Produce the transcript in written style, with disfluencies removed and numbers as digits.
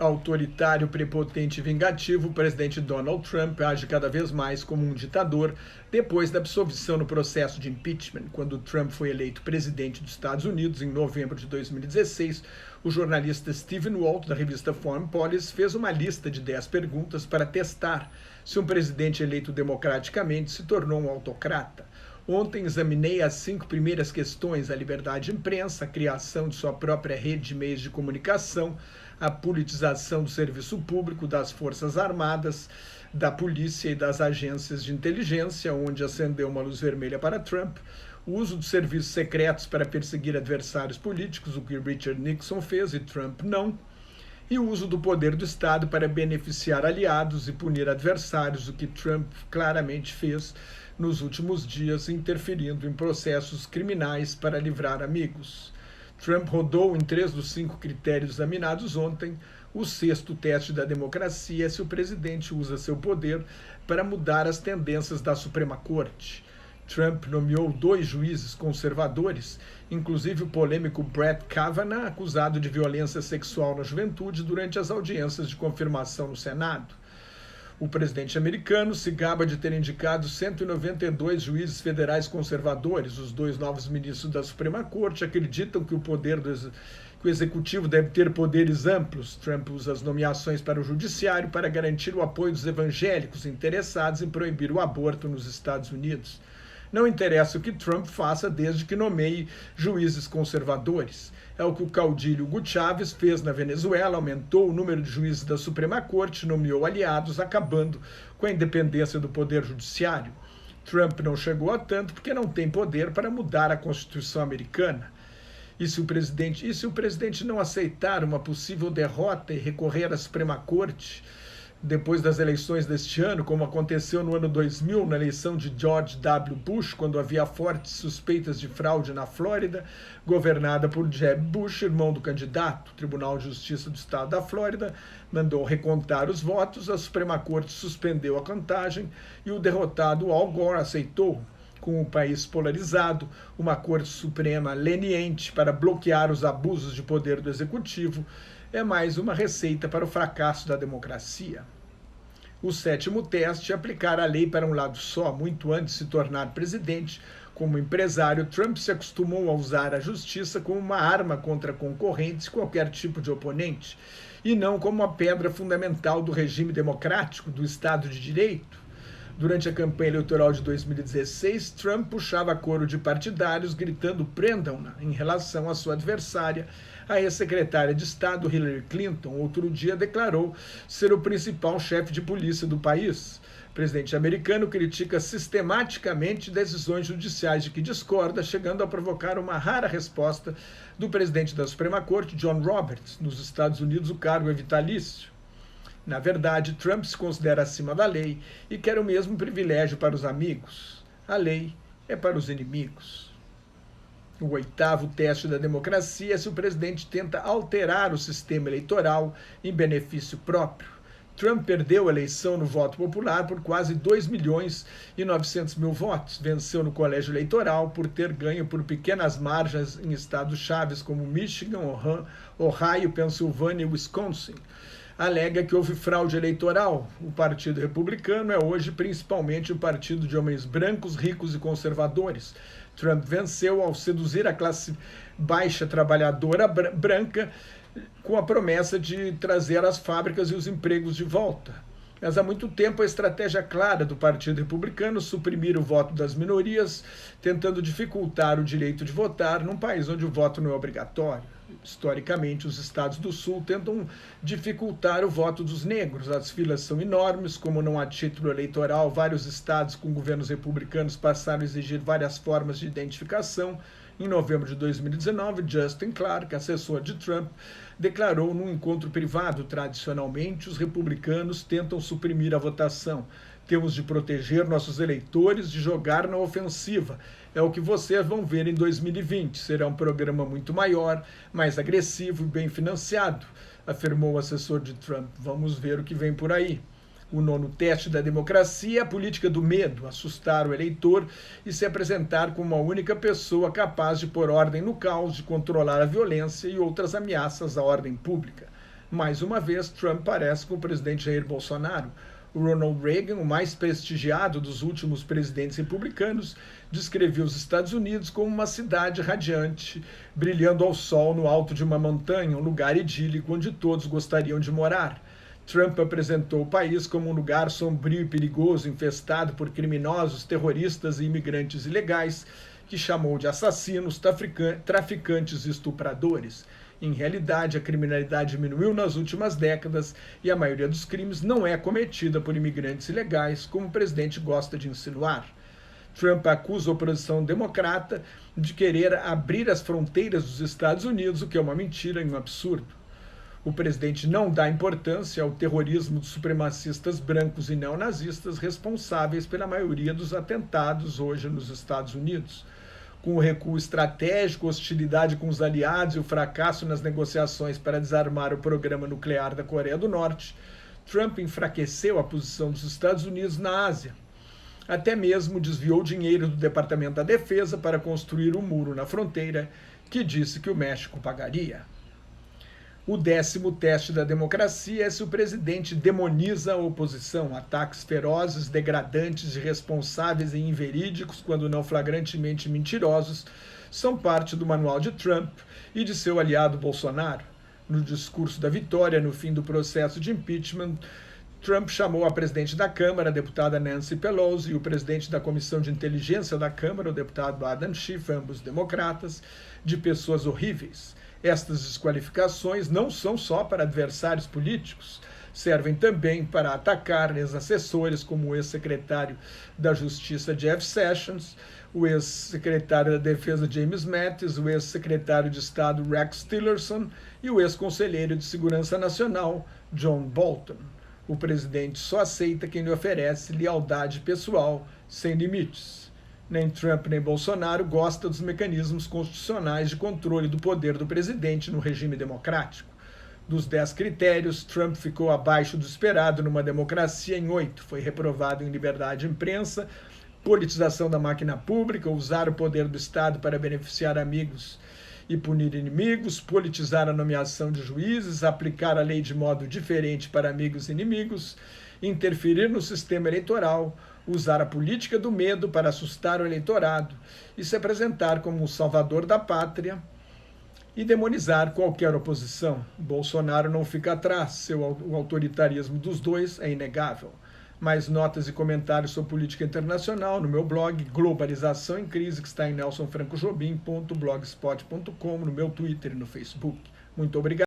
Autoritário, prepotente e vingativo, o presidente Donald Trump age cada vez mais como um ditador depois da absolvição no processo de impeachment. Quando Trump foi eleito presidente dos Estados Unidos em novembro de 2016, o jornalista Stephen Walt, da revista Foreign Policy, fez uma lista de 10 perguntas para testar se um presidente eleito democraticamente se tornou um autocrata. Ontem examinei as 5 primeiras questões: a liberdade de imprensa, a criação de sua própria rede de meios de comunicação, a politização do serviço público, das Forças Armadas, da polícia e das agências de inteligência, onde acendeu uma luz vermelha para Trump, o uso dos serviços secretos para perseguir adversários políticos, o que Richard Nixon fez e Trump não, e o uso do poder do Estado para beneficiar aliados e punir adversários, o que Trump claramente fez nos últimos dias, interferindo em processos criminais para livrar amigos. Trump rodou em 3 dos 5 critérios examinados ontem. O 6º teste da democracia é se o presidente usa seu poder para mudar as tendências da Suprema Corte. Trump nomeou 2 juízes conservadores, inclusive o polêmico Brett Kavanaugh, acusado de violência sexual na juventude durante as audiências de confirmação no Senado. O presidente americano se gaba de ter indicado 192 juízes federais conservadores. Os 2 novos ministros da Suprema Corte acreditam que que o executivo deve ter poderes amplos. Trump usa as nomeações para o judiciário para garantir o apoio dos evangélicos interessados em proibir o aborto nos Estados Unidos. Não interessa o que Trump faça desde que nomeie juízes conservadores. É o que o caudilho Hugo Chávez fez na Venezuela: aumentou o número de juízes da Suprema Corte, nomeou aliados, acabando com a independência do poder judiciário. Trump não chegou a tanto porque não tem poder para mudar a Constituição americana. E se o presidente não aceitar uma possível derrota e recorrer à Suprema Corte depois das eleições deste ano, como aconteceu no ano 2000, na eleição de George W. Bush, quando havia fortes suspeitas de fraude na Flórida, governada por Jeb Bush, irmão do candidato. O Tribunal de Justiça do Estado da Flórida mandou recontar os votos, a Suprema Corte suspendeu a contagem e o derrotado Al Gore aceitou. Com o país polarizado, uma Corte Suprema leniente para bloquear os abusos de poder do Executivo é mais uma receita para o fracasso da democracia. O 7º teste é aplicar a lei para um lado só. Muito antes de se tornar presidente, como empresário, Trump se acostumou a usar a justiça como uma arma contra concorrentes e qualquer tipo de oponente, e não como uma pedra fundamental do regime democrático, do Estado de Direito. Durante a campanha eleitoral de 2016, Trump puxava coro de partidários gritando "prendam-na" em relação à sua adversária, a ex-secretária de Estado Hillary Clinton. Outro dia declarou ser o principal chefe de polícia do país. O presidente americano critica sistematicamente decisões judiciais de que discorda, chegando a provocar uma rara resposta do presidente da Suprema Corte, John Roberts. Nos Estados Unidos, o cargo é vitalício. Na verdade, Trump se considera acima da lei e quer o mesmo privilégio para os amigos. A lei é para os inimigos. O 8º teste da democracia é se o presidente tenta alterar o sistema eleitoral em benefício próprio. Trump perdeu a eleição no voto popular por quase 2.900.000 votos. Venceu no colégio eleitoral por ter ganho por pequenas margens em estados chaves como Michigan, Ohio, Pensilvânia e Wisconsin. Alega que houve fraude eleitoral. O Partido Republicano é hoje principalmente um partido de homens brancos, ricos e conservadores. Trump venceu ao seduzir a classe baixa trabalhadora branca com a promessa de trazer as fábricas e os empregos de volta. Mas há muito tempo a estratégia clara do Partido Republicano é suprimir o voto das minorias, tentando dificultar o direito de votar num país onde o voto não é obrigatório. Historicamente, os estados do Sul tentam dificultar o voto dos negros. As filas são enormes, como não há título eleitoral, vários estados com governos republicanos passaram a exigir várias formas de identificação. Em novembro de 2019, Justin Clark, assessor de Trump, declarou num encontro privado: tradicionalmente, os republicanos tentam suprimir a votação. Temos de proteger nossos eleitores, de jogar na ofensiva. É o que vocês vão ver em 2020. Será um programa muito maior, mais agressivo e bem financiado, afirmou o assessor de Trump. Vamos ver o que vem por aí. O 9º teste da democracia é a política do medo: assustar o eleitor e se apresentar como a única pessoa capaz de pôr ordem no caos, de controlar a violência e outras ameaças à ordem pública. Mais uma vez, Trump parece com o presidente Jair Bolsonaro. O Ronald Reagan, o mais prestigiado dos últimos presidentes republicanos, descreveu os Estados Unidos como uma cidade radiante, brilhando ao sol no alto de uma montanha, um lugar idílico onde todos gostariam de morar. Trump apresentou o país como um lugar sombrio e perigoso, infestado por criminosos, terroristas e imigrantes ilegais, que chamou de assassinos, traficantes e estupradores. Em realidade, a criminalidade diminuiu nas últimas décadas e a maioria dos crimes não é cometida por imigrantes ilegais, como o presidente gosta de insinuar. Trump acusa a oposição democrata de querer abrir as fronteiras dos Estados Unidos, o que é uma mentira e um absurdo. O presidente não dá importância ao terrorismo dos supremacistas brancos e neonazistas responsáveis pela maioria dos atentados hoje nos Estados Unidos. Com o recuo estratégico, hostilidade com os aliados e o fracasso nas negociações para desarmar o programa nuclear da Coreia do Norte, Trump enfraqueceu a posição dos Estados Unidos na Ásia. Até mesmo desviou dinheiro do Departamento da Defesa para construir um muro na fronteira, que disse que o México pagaria. O 10º teste da democracia é se o presidente demoniza a oposição. Ataques ferozes, degradantes, irresponsáveis e inverídicos, quando não flagrantemente mentirosos, são parte do manual de Trump e de seu aliado Bolsonaro. No discurso da vitória, no fim do processo de impeachment, Trump chamou a presidente da Câmara, a deputada Nancy Pelosi, e o presidente da Comissão de Inteligência da Câmara, o deputado Adam Schiff, ambos democratas, de pessoas horríveis. Estas desqualificações não são só para adversários políticos, servem também para atacar ex-assessores como o ex-secretário da Justiça Jeff Sessions, o ex-secretário da Defesa James Mattis, o ex-secretário de Estado Rex Tillerson e o ex-conselheiro de Segurança Nacional John Bolton. O presidente só aceita quem lhe oferece lealdade pessoal sem limites. Nem Trump nem Bolsonaro gostam dos mecanismos constitucionais de controle do poder do presidente no regime democrático. Dos 10 critérios, Trump ficou abaixo do esperado numa democracia em 8. Foi reprovado em liberdade de imprensa, politização da máquina pública, usar o poder do Estado para beneficiar amigos e punir inimigos, politizar a nomeação de juízes, aplicar a lei de modo diferente para amigos e inimigos, interferir no sistema eleitoral, usar a política do medo para assustar o eleitorado e se apresentar como o salvador da pátria e demonizar qualquer oposição. Bolsonaro não fica atrás, o autoritarismo dos dois é inegável. Mais notas e comentários sobre política internacional no meu blog Globalização em Crise, que está em nelsonfrancojobim.blogspot.com, no meu Twitter e no Facebook. Muito obrigado.